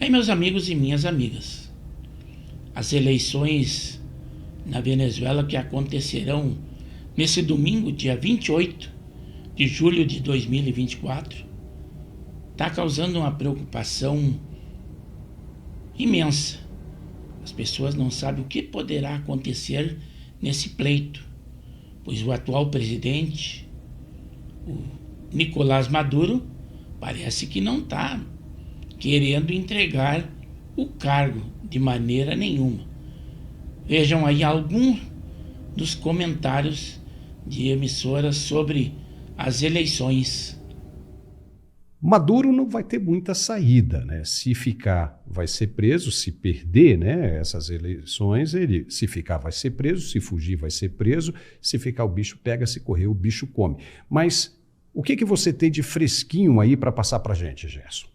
Aí, meus amigos e minhas amigas, as eleições na Venezuela que acontecerão nesse domingo, dia 28 de julho de 2024, está causando uma preocupação imensa. As pessoas não sabem o que poderá acontecer nesse pleito, pois o atual presidente, o Nicolás Maduro, parece que não está querendo entregar o cargo de maneira nenhuma. Vejam aí alguns dos comentários de emissoras sobre as eleições. Maduro não vai ter muita saída, né? Se ficar, vai ser preso. Se perder, né, essas eleições, se ficar, vai ser preso. Se fugir, vai ser preso. Se ficar, o bicho pega. Se correr, o bicho come. Mas o que você tem de fresquinho aí para passar para a gente, Gerson?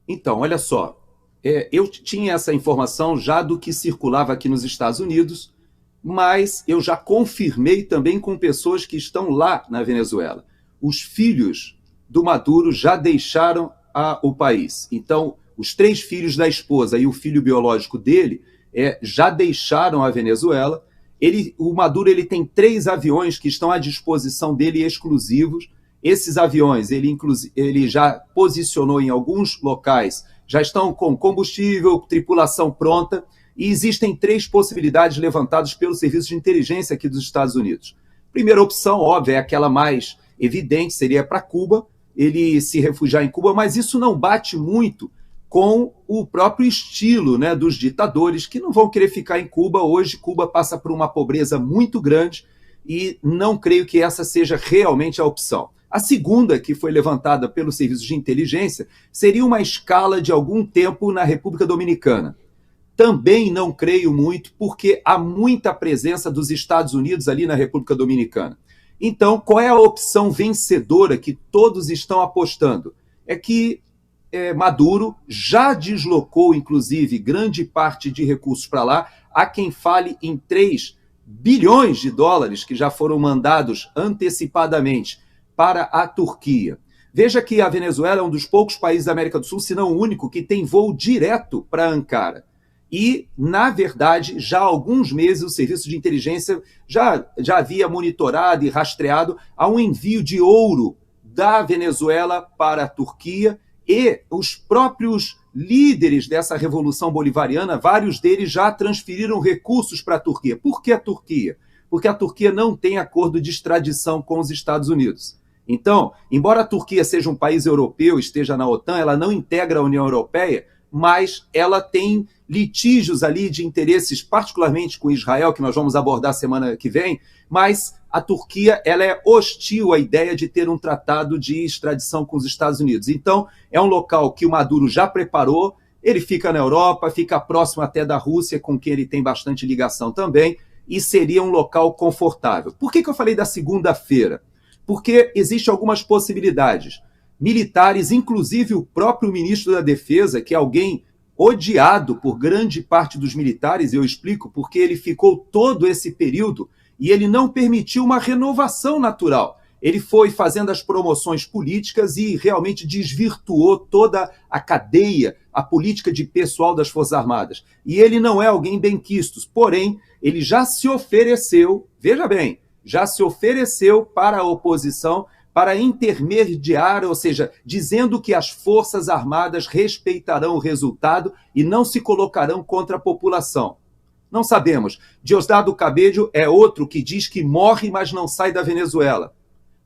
Então, olha só. Eu tinha essa informação já do que circulava aqui nos Estados Unidos, mas eu já confirmei também com pessoas que estão lá na Venezuela. Os filhos do Maduro já deixaram o país. Então, os 3 filhos da esposa e o filho biológico dele já deixaram a Venezuela. O Maduro tem 3 aviões que estão à disposição dele exclusivos. Esses aviões ele já posicionou em alguns locais, já estão com combustível, tripulação pronta, e existem 3 possibilidades levantadas pelo Serviço de Inteligência aqui dos Estados Unidos. Primeira opção, óbvia, é aquela mais evidente, seria para Cuba, ele se refugiar em Cuba, mas isso não bate muito com o próprio estilo, né, dos ditadores, que não vão querer ficar em Cuba. Hoje, Cuba passa por uma pobreza muito grande e não creio que essa seja realmente a opção. A segunda, que foi levantada pelo Serviço de Inteligência, seria uma escala de algum tempo na República Dominicana. Também não creio muito, porque há muita presença dos Estados Unidos ali na República Dominicana. Então, qual é a opção vencedora que todos estão apostando? É que Maduro já deslocou, inclusive, grande parte de recursos para lá. Há quem fale em 3 bilhões de dólares que já foram mandados antecipadamente para a Turquia. Veja que a Venezuela é um dos poucos países da América do Sul, se não o único, que tem voo direto para Ankara. E, na verdade, já há alguns meses o Serviço de Inteligência já havia monitorado e rastreado a um envio de ouro da Venezuela para a Turquia, e os próprios líderes dessa Revolução Bolivariana, vários deles já transferiram recursos para a Turquia. Por que a Turquia? Porque a Turquia não tem acordo de extradição com os Estados Unidos. Então, embora a Turquia seja um país europeu, esteja na OTAN, ela não integra a União Europeia, mas ela tem litígios ali de interesses, particularmente com Israel, que nós vamos abordar semana que vem, mas a Turquia ela é hostil à ideia de ter um tratado de extradição com os Estados Unidos. Então, é um local que o Maduro já preparou, ele fica na Europa, fica próximo até da Rússia, com quem ele tem bastante ligação também, e seria um local confortável. Por que eu falei da segunda-feira? Porque existem algumas possibilidades. Militares, inclusive o próprio ministro da Defesa, que é alguém odiado por grande parte dos militares, eu explico, porque ele ficou todo esse período e ele não permitiu uma renovação natural. Ele foi fazendo as promoções políticas e realmente desvirtuou toda a cadeia, a política de pessoal das Forças Armadas. E ele não é alguém benquistos, porém, ele já se ofereceu, veja bem, já se ofereceu para a oposição para intermediar, ou seja, dizendo que as Forças Armadas respeitarão o resultado e não se colocarão contra a população. Não sabemos. Diosdado Cabello é outro que diz que morre, mas não sai da Venezuela.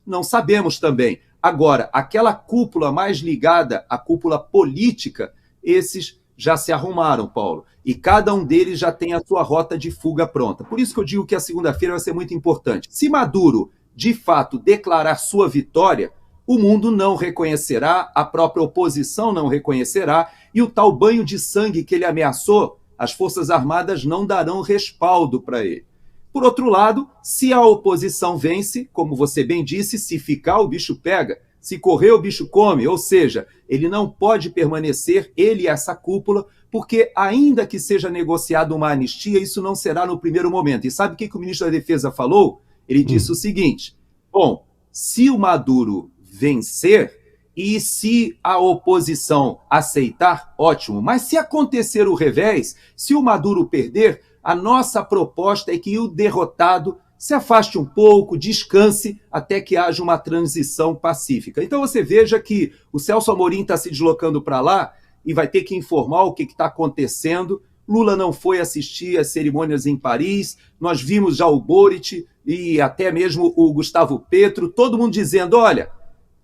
Não sabemos também. Agora, aquela cúpula mais ligada à cúpula política, esses já se arrumaram, Paulo. E cada um deles já tem a sua rota de fuga pronta. Por isso que eu digo que a segunda-feira vai ser muito importante. Se Maduro, de fato, declarar sua vitória, o mundo não reconhecerá, a própria oposição não reconhecerá, e o tal banho de sangue que ele ameaçou, as Forças Armadas não darão respaldo para ele. Por outro lado, se a oposição vence, como você bem disse, se ficar, o bicho pega, se correr, o bicho come, ou seja, ele não pode permanecer, ele e essa cúpula, porque ainda que seja negociada uma anistia, isso não será no primeiro momento. E sabe o que o ministro da Defesa falou? Ele disse o seguinte: bom, se o Maduro vencer, E se a oposição aceitar, ótimo. Mas se acontecer o revés, se o Maduro perder, a nossa proposta é que o derrotado se afaste um pouco, descanse, até que haja uma transição pacífica. Então você veja que o Celso Amorim está se deslocando para lá e vai ter que informar o que está acontecendo. Lula não foi assistir às cerimônias em Paris, nós vimos já o Boric e até mesmo o Gustavo Petro, todo mundo dizendo, olha,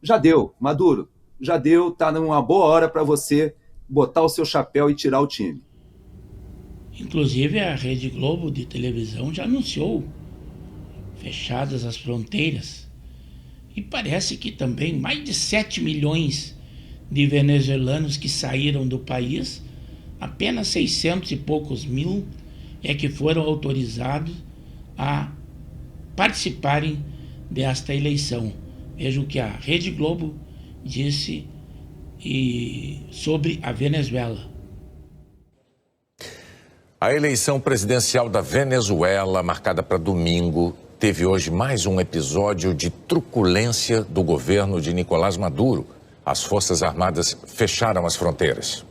já deu, Maduro, já deu, está numa boa hora para você botar o seu chapéu e tirar o time. Inclusive a Rede Globo de televisão já anunciou fechadas as fronteiras. E parece que também mais de 7 milhões de venezuelanos que saíram do país, apenas 600 e poucos mil é que foram autorizados a participarem desta eleição. Veja o que a Rede Globo disse sobre a Venezuela. A eleição presidencial da Venezuela, marcada para domingo, teve hoje mais um episódio de truculência do governo de Nicolás Maduro. As Forças Armadas fecharam as fronteiras.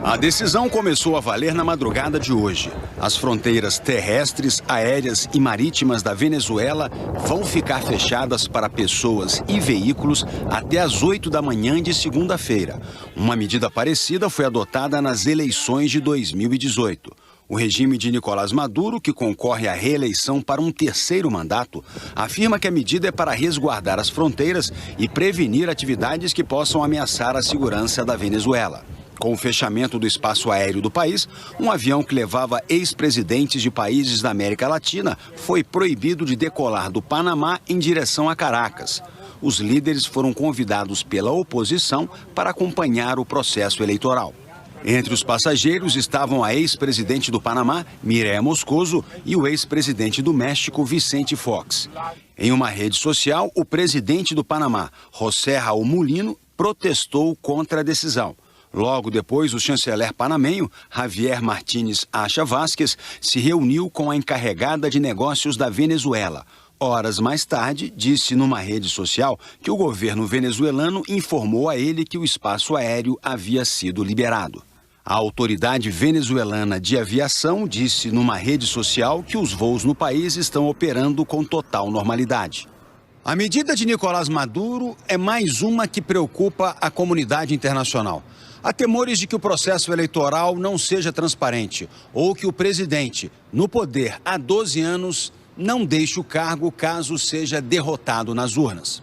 A decisão começou a valer na madrugada de hoje. As fronteiras terrestres, aéreas e marítimas da Venezuela vão ficar fechadas para pessoas e veículos até às 8 da manhã de segunda-feira. Uma medida parecida foi adotada nas eleições de 2018. O regime de Nicolás Maduro, que concorre à reeleição para um terceiro mandato, afirma que a medida é para resguardar as fronteiras e prevenir atividades que possam ameaçar a segurança da Venezuela. Com o fechamento do espaço aéreo do país, um avião que levava ex-presidentes de países da América Latina foi proibido de decolar do Panamá em direção a Caracas. Os líderes foram convidados pela oposição para acompanhar o processo eleitoral. Entre os passageiros estavam a ex-presidente do Panamá, Mireya Moscoso, e o ex-presidente do México, Vicente Fox. Em uma rede social, o presidente do Panamá, José Raúl Mulino, protestou contra a decisão. Logo depois, o chanceler panamenho, Javier Martínez Acha Vázquez, se reuniu com a encarregada de negócios da Venezuela. Horas mais tarde, disse numa rede social que o governo venezuelano informou a ele que o espaço aéreo havia sido liberado. A autoridade venezuelana de aviação disse numa rede social que os voos no país estão operando com total normalidade. A medida de Nicolás Maduro é mais uma que preocupa a comunidade internacional. Há temores de que o processo eleitoral não seja transparente ou que o presidente, no poder há 12 anos, não deixe o cargo caso seja derrotado nas urnas.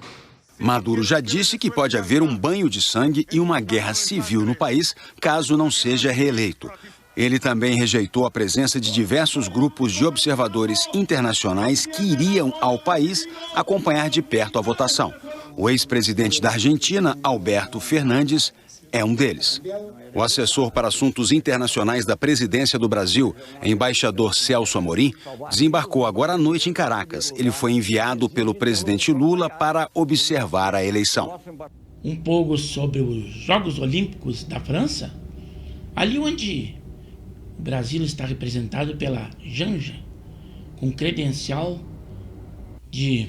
Maduro já disse que pode haver um banho de sangue e uma guerra civil no país caso não seja reeleito. Ele também rejeitou a presença de diversos grupos de observadores internacionais que iriam ao país acompanhar de perto a votação. O ex-presidente da Argentina, Alberto Fernandes, é um deles. O assessor para assuntos internacionais da presidência do Brasil, embaixador Celso Amorim, desembarcou agora à noite em Caracas. Ele foi enviado pelo presidente Lula para observar a eleição. Um pouco sobre os Jogos Olímpicos da França, ali onde o Brasil está representado pela Janja, com credencial de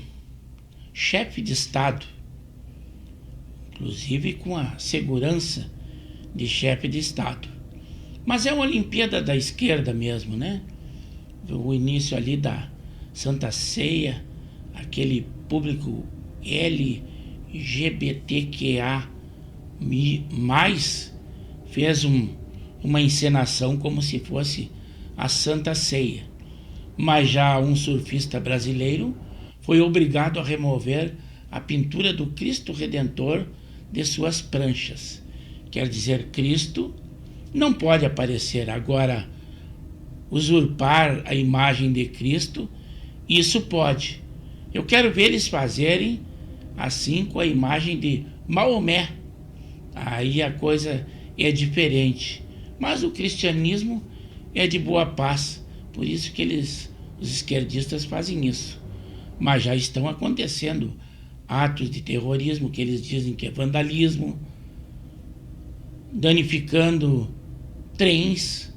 chefe de Estado, inclusive com a segurança de chefe de Estado. Mas é uma Olimpíada da esquerda mesmo, né? O início ali da Santa Ceia, aquele público LGBTQA+, fez uma encenação como se fosse a Santa Ceia. Mas já um surfista brasileiro foi obrigado a remover a pintura do Cristo Redentor de suas pranchas. Quer dizer, Cristo não pode aparecer. Agora, usurpar a imagem de Cristo, isso pode. Eu quero ver eles fazerem assim com a imagem de Maomé. Aí a coisa é diferente. Mas o cristianismo é de boa paz. Por isso que os esquerdistas fazem isso. Mas já estão acontecendo atos de terrorismo que eles dizem que é vandalismo, danificando trens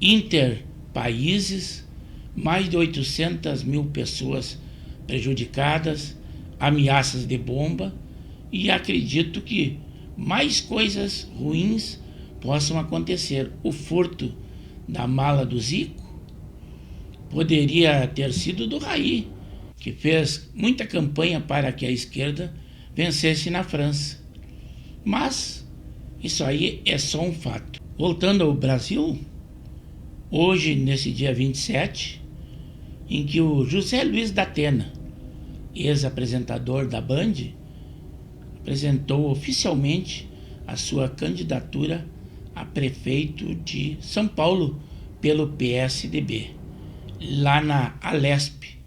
interpaíses, mais de 800 mil pessoas prejudicadas, ameaças de bomba e acredito que mais coisas ruins possam acontecer. O furto da mala do Zico poderia ter sido do Raí, que fez muita campanha para que a esquerda vencesse na França. Mas isso aí é só um fato. Voltando ao Brasil, hoje, nesse dia 27, em que o José Luiz da Atena, ex-apresentador da Band, apresentou oficialmente a sua candidatura a prefeito de São Paulo pelo PSDB, lá na Alesp,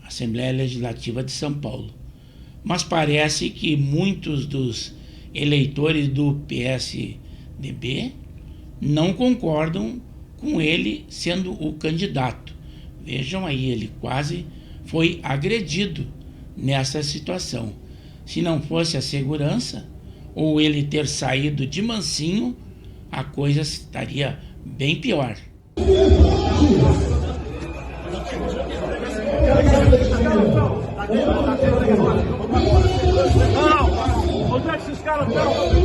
Assembleia Legislativa de São Paulo. Mas parece que muitos dos eleitores do PSDB não concordam com ele sendo o candidato. Vejam aí, ele quase foi agredido nessa situação. Se não fosse a segurança, ou ele ter saído de mansinho, a coisa estaria bem pior. Onde é que esses caras estão?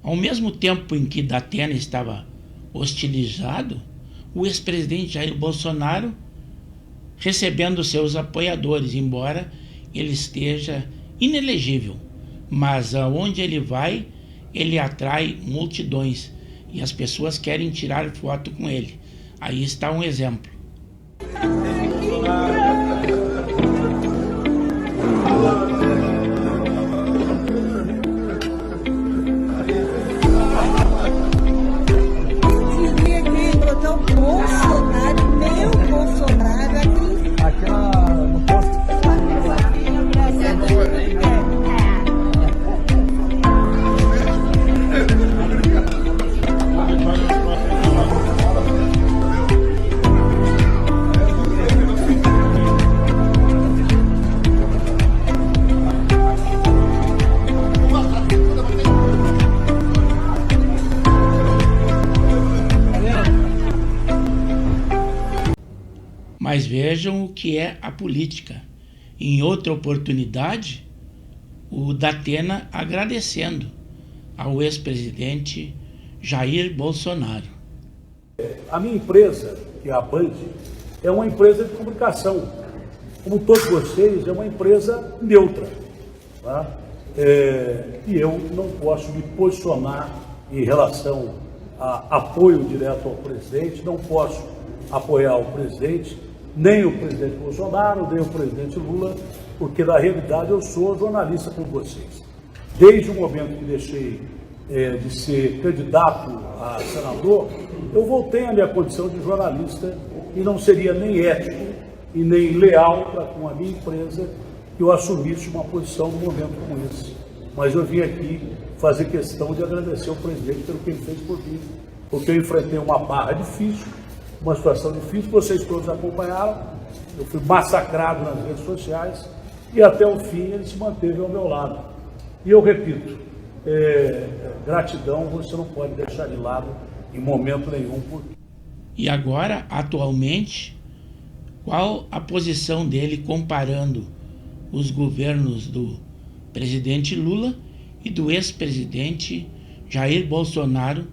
Ao mesmo tempo em que da Atena estava hostilizado, o ex-presidente Jair Bolsonaro recebendo seus apoiadores, embora ele esteja inelegível. Mas aonde ele vai, ele atrai multidões e as pessoas querem tirar foto com ele. Aí está um exemplo. Mas vejam o que é a política. Em outra oportunidade, o da Atena agradecendo ao ex-presidente Jair Bolsonaro. A minha empresa, que é a Band, é uma empresa de comunicação. Como todos vocês, é uma empresa neutra. Tá? E eu não posso me posicionar em relação a apoio direto ao presidente. Não posso apoiar o presidente, nem o presidente Bolsonaro, nem o presidente Lula, porque na realidade eu sou jornalista como vocês. Desde o momento que deixei de ser candidato a senador, eu voltei à minha condição de jornalista e não seria nem ético e nem leal com a minha empresa que eu assumisse uma posição num momento como esse. Mas eu vim aqui fazer questão de agradecer ao presidente pelo que ele fez por mim, porque eu enfrentei uma barra difícil, uma situação difícil, vocês todos acompanharam, eu fui massacrado nas redes sociais e até o fim ele se manteve ao meu lado. E eu repito, gratidão você não pode deixar de lado em momento nenhum. E agora, atualmente, qual a posição dele comparando os governos do presidente Lula e do ex-presidente Jair Bolsonaro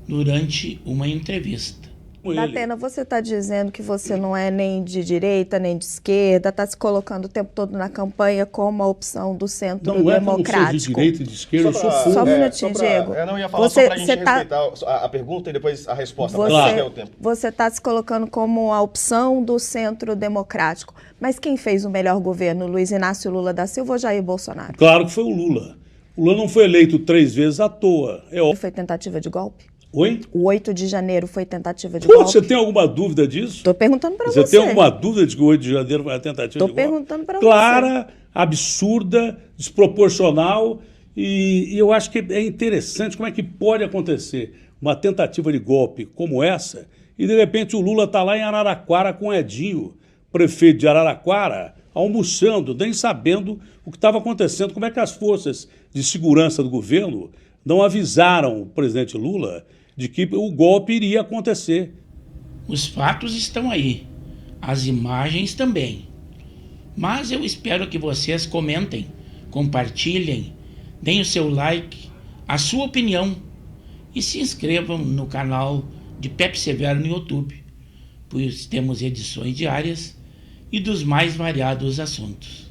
durante uma entrevista? Datena, você está dizendo que você não é nem de direita, nem de esquerda, está se colocando o tempo todo na campanha como a opção do centro democrático. Não é que eu não sou de direita e de esquerda, eu sou full. Só um minutinho, Diego. Eu não ia falar só para a gente respeitar a pergunta e depois a resposta. Você está se colocando como a opção do centro democrático. Mas quem fez o melhor governo, Luiz Inácio Lula da Silva ou Jair Bolsonaro? Claro que foi o Lula. O Lula não foi eleito 3 vezes à toa. Foi tentativa de golpe? Oi? O 8 de janeiro foi tentativa de golpe? Você tem alguma dúvida disso? Estou perguntando para você. Você tem alguma dúvida de que o 8 de janeiro foi uma tentativa de golpe? Estou perguntando para você. Clara, absurda, desproporcional, e eu acho que é interessante como é que pode acontecer uma tentativa de golpe como essa e de repente o Lula está lá em Araraquara com o Edinho, prefeito de Araraquara, almoçando, nem sabendo o que estava acontecendo. Como é que as forças de segurança do governo não avisaram o presidente Lula de que o golpe iria acontecer? Os fatos estão aí, as imagens também. Mas eu espero que vocês comentem, compartilhem, deem o seu like, a sua opinião e se inscrevam no canal de Pepe Severo no YouTube, pois temos edições diárias e dos mais variados assuntos.